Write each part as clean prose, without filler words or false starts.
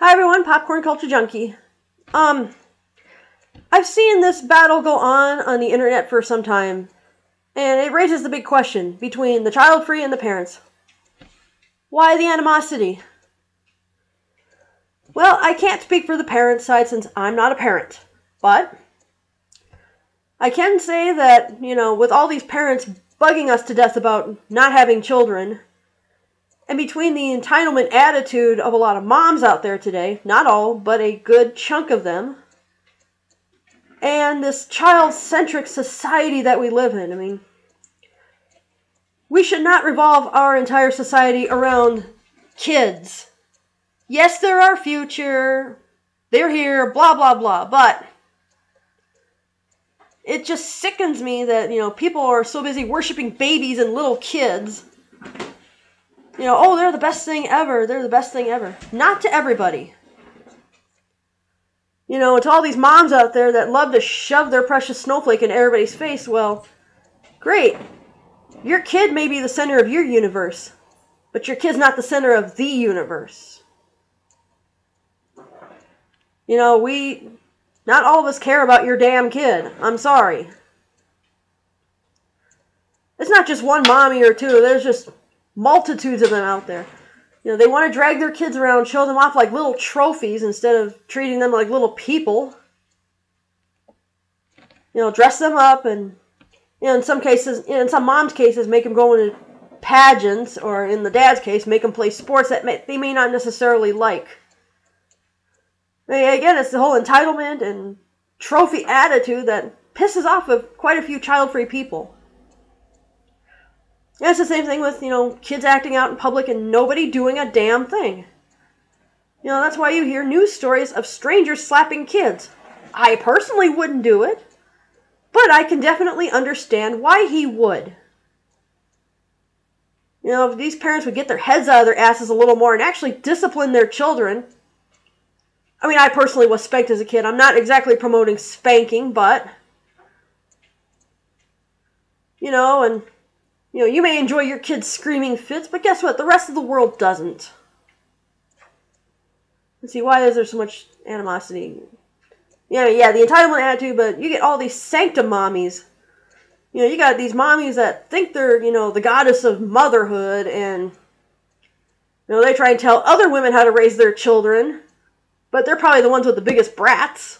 Hi everyone, Popcorn Culture Junkie. I've seen this battle go on the internet for some time, and it raises the big question between the child-free and the parents. Why the animosity? Well, I can't speak for the parent side since I'm not a parent, but I can say that, with all these parents bugging us to death about not having children, and between the entitlement attitude of a lot of moms out there today, not all, but a good chunk of them, and this child-centric society that we live in, we should not revolve our entire society around kids. Yes, they're our future, they're here, blah, blah, blah, but it just sickens me that, people are so busy worshiping babies and little kids. Oh, they're the best thing ever. They're the best thing ever. Not to everybody. To all these moms out there that love to shove their precious snowflake in everybody's face, well, great. Your kid may be the center of your universe, but your kid's not the center of the universe. Not all of us care about your damn kid. I'm sorry. It's not just one mommy or two. There's just multitudes of them out there. They want to drag their kids around, show them off like little trophies instead of treating them like little people. Dress them up and, in some cases, in some moms' cases, make them go into pageants, or in the dad's case, make them play sports that they may not necessarily like. Again, it's the whole entitlement and trophy attitude that pisses off of quite a few child-free people. And it's the same thing with, kids acting out in public and nobody doing a damn thing. That's why you hear news stories of strangers slapping kids. I personally wouldn't do it, but I can definitely understand why he would. If these parents would get their heads out of their asses a little more and actually discipline their children. I personally was spanked as a kid. I'm not exactly promoting spanking, but, you may enjoy your kids' screaming fits, but guess what? The rest of the world doesn't. Let's see, why is there so much animosity? Yeah, the entitlement attitude, but you get all these sanctum mommies. You got these mommies that think they're, the goddess of motherhood, and, they try and tell other women how to raise their children, but they're probably the ones with the biggest brats.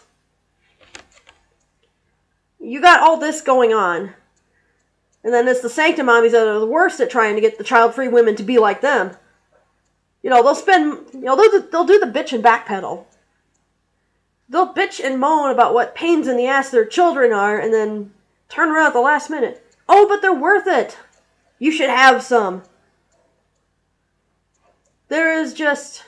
You got all this going on. And then it's the sanctum mommies that are the worst at trying to get the child-free women to be like them. They'll spend, they'll do the bitch and backpedal. They'll bitch and moan about what pains in the ass their children are, and then turn around at the last minute. Oh, but they're worth it. You should have some. There is just,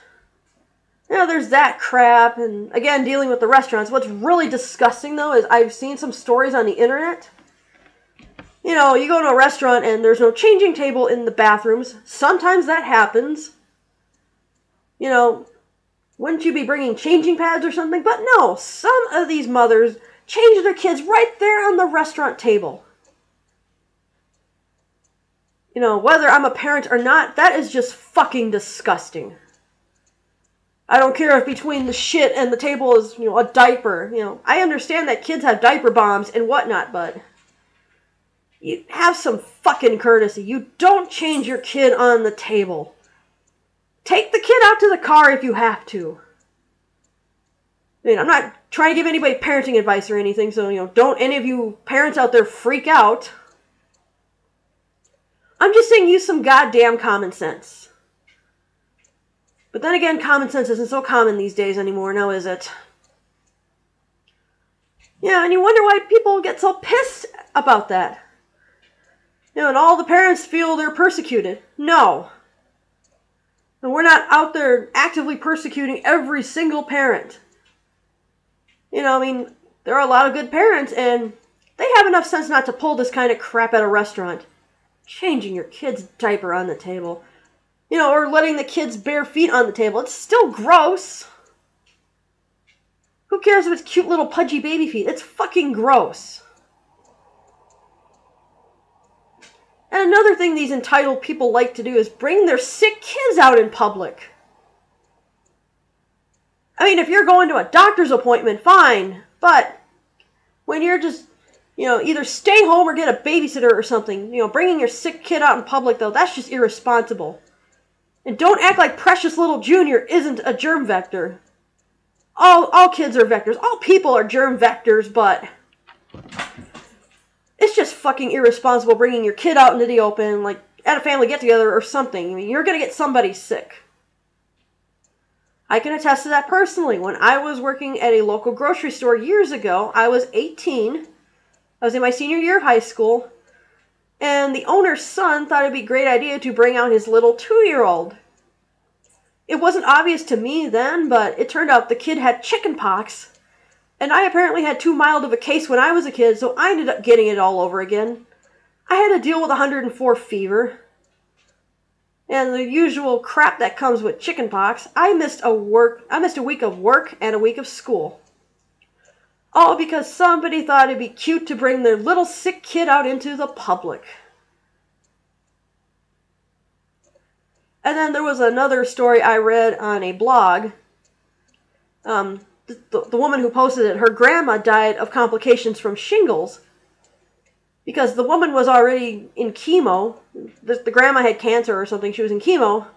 there's that crap. And again, dealing with the restaurants. What's really disgusting, though, is I've seen some stories on the internet. You go to a restaurant and there's no changing table in the bathrooms. Sometimes that happens. Wouldn't you be bringing changing pads or something? But no, some of these mothers change their kids right there on the restaurant table. Whether I'm a parent or not, that is just fucking disgusting. I don't care if between the shit and the table is, a diaper. I understand that kids have diaper bombs and whatnot, but you have some fucking courtesy. You don't change your kid on the table. Take the kid out to the car if you have to. I'm not trying to give anybody parenting advice or anything, so, don't any of you parents out there freak out. I'm just saying use some goddamn common sense. But then again, common sense isn't so common these days anymore, now is it? And you wonder why people get so pissed about that. And all the parents feel they're persecuted. No. And we're not out there actively persecuting every single parent. There are a lot of good parents, and they have enough sense not to pull this kind of crap at a restaurant. Changing your kid's diaper on the table. Or letting the kids' bare feet on the table. It's still gross. Who cares if it's cute little pudgy baby feet? It's fucking gross. And another thing these entitled people like to do is bring their sick kids out in public. I mean, if you're going to a doctor's appointment, fine. But when you're just, either stay home or get a babysitter or something, bringing your sick kid out in public, though, that's just irresponsible. And don't act like Precious Little Junior isn't a germ vector. All kids are vectors. All people are germ vectors, but it's just fucking irresponsible bringing your kid out into the open, like at a family get-together or something. I mean, you're going to get somebody sick. I can attest to that personally. When I was working at a local grocery store years ago, I was 18. I was in my senior year of high school, and the owner's son thought it'd be a great idea to bring out his little 2-year-old. It wasn't obvious to me then, but it turned out the kid had chicken pox, and I apparently had too mild of a case when I was a kid, so I ended up getting it all over again. I had to deal with 104 fever, and the usual crap that comes with chicken pox. I missed a week of work and a week of school. All because somebody thought it'd be cute to bring their little sick kid out into the public. And then there was another story I read on a blog. The woman who posted it, her grandma died of complications from shingles because the woman was already in chemo. The grandma had cancer or something. She was in chemo.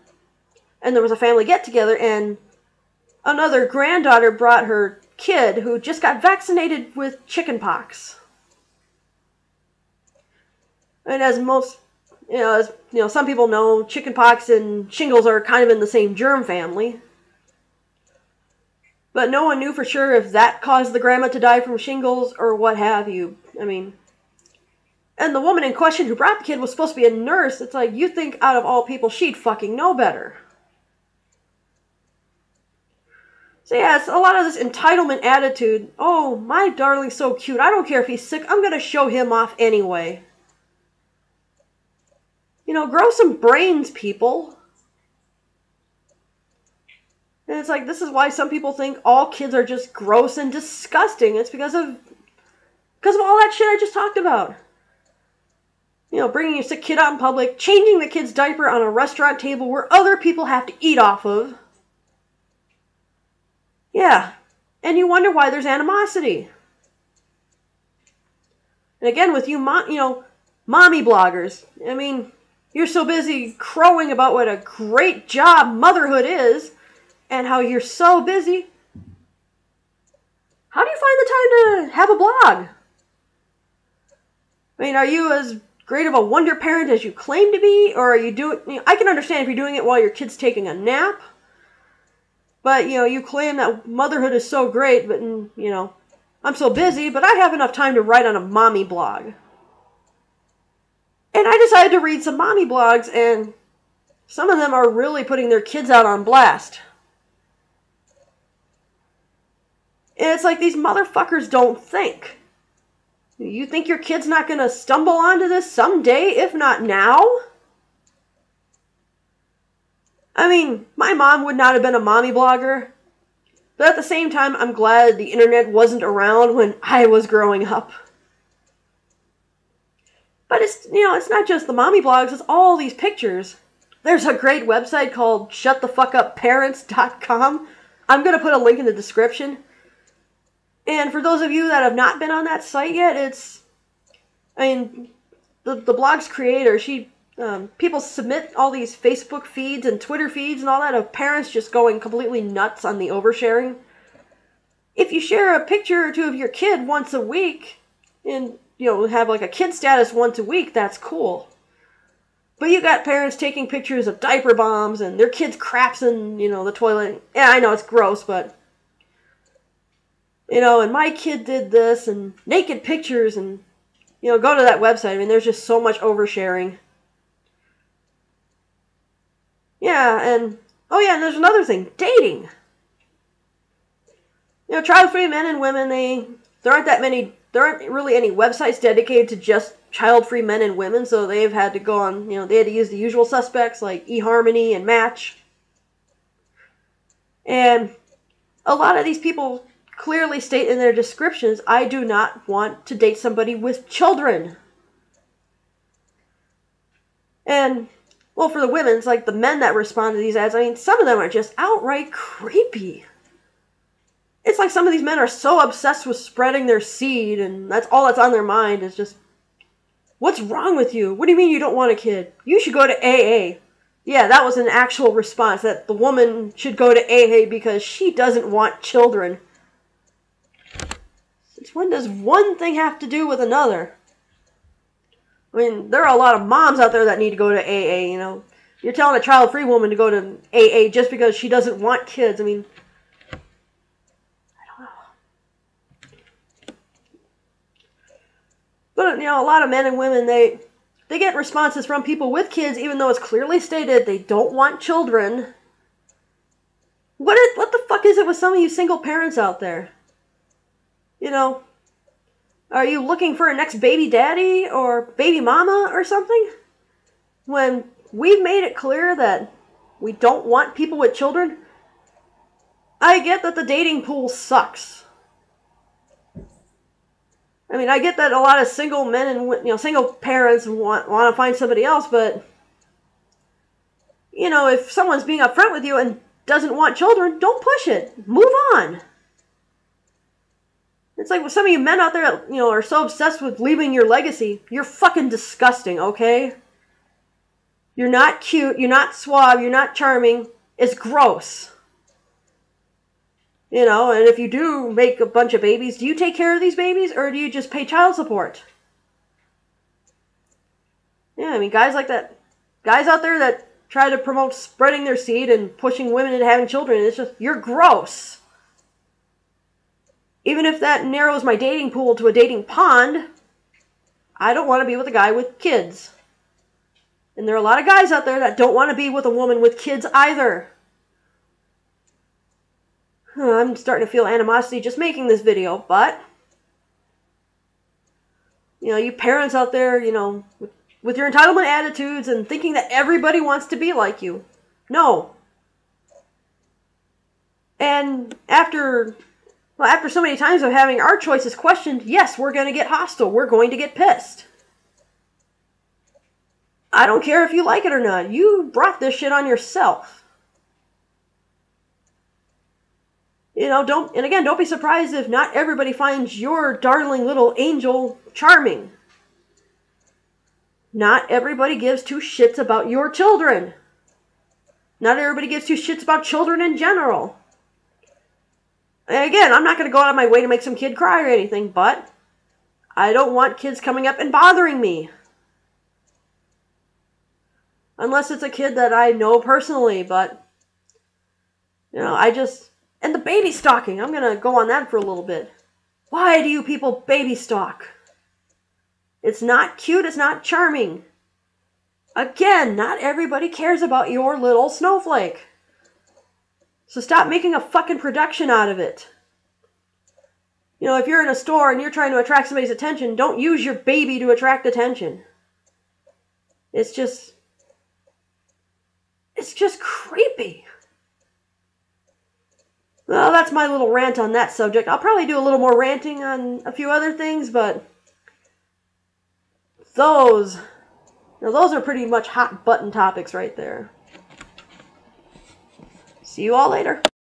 And there was a family get-together, and another granddaughter brought her kid who just got vaccinated with chicken pox. And as most, some people know, chicken pox and shingles are kind of in the same germ family. But no one knew for sure if that caused the grandma to die from shingles or what have you. I mean, and the woman in question who brought the kid was supposed to be a nurse. It's like, you think out of all people she'd fucking know better. So yeah, it's a lot of this entitlement attitude. Oh, my darling's so cute. I don't care if he's sick. I'm going to show him off anyway. Grow some brains, people. And it's like, this is why some people think all kids are just gross and disgusting. It's because of all that shit I just talked about. Bringing your sick kid out in public, changing the kid's diaper on a restaurant table where other people have to eat off of. Yeah, and you wonder why there's animosity. And again, with you, mommy bloggers. I mean, you're so busy crowing about what a great job motherhood is, and how you're so busy. How do you find the time to have a blog? I mean, are you as great of a wonder parent as you claim to be, or are you doing? I can understand if you're doing it while your kid's taking a nap. But, you claim that motherhood is so great, but, I'm so busy, but I have enough time to write on a mommy blog. And I decided to read some mommy blogs, and some of them are really putting their kids out on blast. And it's like, these motherfuckers don't think. You think your kid's not going to stumble onto this someday, if not now? I mean, my mom would not have been a mommy blogger, but at the same time, I'm glad the internet wasn't around when I was growing up. But it's not just the mommy blogs, it's all these pictures. There's a great website called shutthefuckupparents.com. I'm going to put a link in the description. And for those of you that have not been on that site yet, the blog's creator, people submit all these Facebook feeds and Twitter feeds and all that of parents just going completely nuts on the oversharing. If you share a picture or two of your kid once a week and, have like a kid status once a week, that's cool. But you got parents taking pictures of diaper bombs and their kids' craps in, the toilet. Yeah, I know it's gross, but, and my kid did this and naked pictures and, go to that website. I mean, there's just so much oversharing. Yeah, and there's another thing, dating. Child-free men and women, there aren't really any websites dedicated to just child-free men and women, so they've had to go on, they had to use the usual suspects like eHarmony and Match. And a lot of these people clearly state in their descriptions, I do not want to date somebody with children. And well, for the women, it's like the men that respond to these ads. I mean, some of them are just outright creepy. It's like some of these men are so obsessed with spreading their seed, and that's all that's on their mind is just, what's wrong with you? What do you mean you don't want a kid? You should go to AA. Yeah, that was an actual response, that the woman should go to AA because she doesn't want children. Since when does one thing have to do with another? I mean, there are a lot of moms out there that need to go to AA, you know. You're telling a child-free woman to go to AA just because she doesn't want kids. I mean, I don't know. But, you know, a lot of men and women, they get responses from people with kids even though it's clearly stated they don't want children. What the fuck is it with some of you single parents out there? You know, are you looking for a next baby daddy or baby mama or something? When we've made it clear that we don't want people with children. I get that the dating pool sucks. I mean, I get that a lot of single men and, you know, single parents want to find somebody else, but, you know, if someone's being upfront with you and doesn't want children, don't push it. Move on. It's like with some of you men out there that, you know, are so obsessed with leaving your legacy. You're fucking disgusting, okay? You're not cute, you're not suave, you're not charming. It's gross. You know, and if you do make a bunch of babies, do you take care of these babies or do you just pay child support? Yeah, I mean, guys like that. Guys out there that try to promote spreading their seed and pushing women into having children, it's just, you're gross. Even if that narrows my dating pool to a dating pond, I don't want to be with a guy with kids. And there are a lot of guys out there that don't want to be with a woman with kids either. I'm starting to feel animosity just making this video, but, you know, you parents out there, you know, with your entitlement attitudes and thinking that everybody wants to be like you. No. And after so many times of having our choices questioned, yes, we're going to get hostile. We're going to get pissed. I don't care if you like it or not. You brought this shit on yourself. You know, don't be surprised if not everybody finds your darling little angel charming. Not everybody gives two shits about your children. Not everybody gives two shits about children in general. And again, I'm not going to go out of my way to make some kid cry or anything, but I don't want kids coming up and bothering me. Unless it's a kid that I know personally, but, you know, and the baby stalking, I'm going to go on that for a little bit. Why do you people baby stalk? It's not cute, it's not charming. Again, not everybody cares about your little snowflake. So stop making a fucking production out of it. You know, if you're in a store and you're trying to attract somebody's attention, don't use your baby to attract attention. It's just creepy. Well, that's my little rant on that subject. I'll probably do a little more ranting on a few other things, but those are pretty much hot button topics right there. See you all later.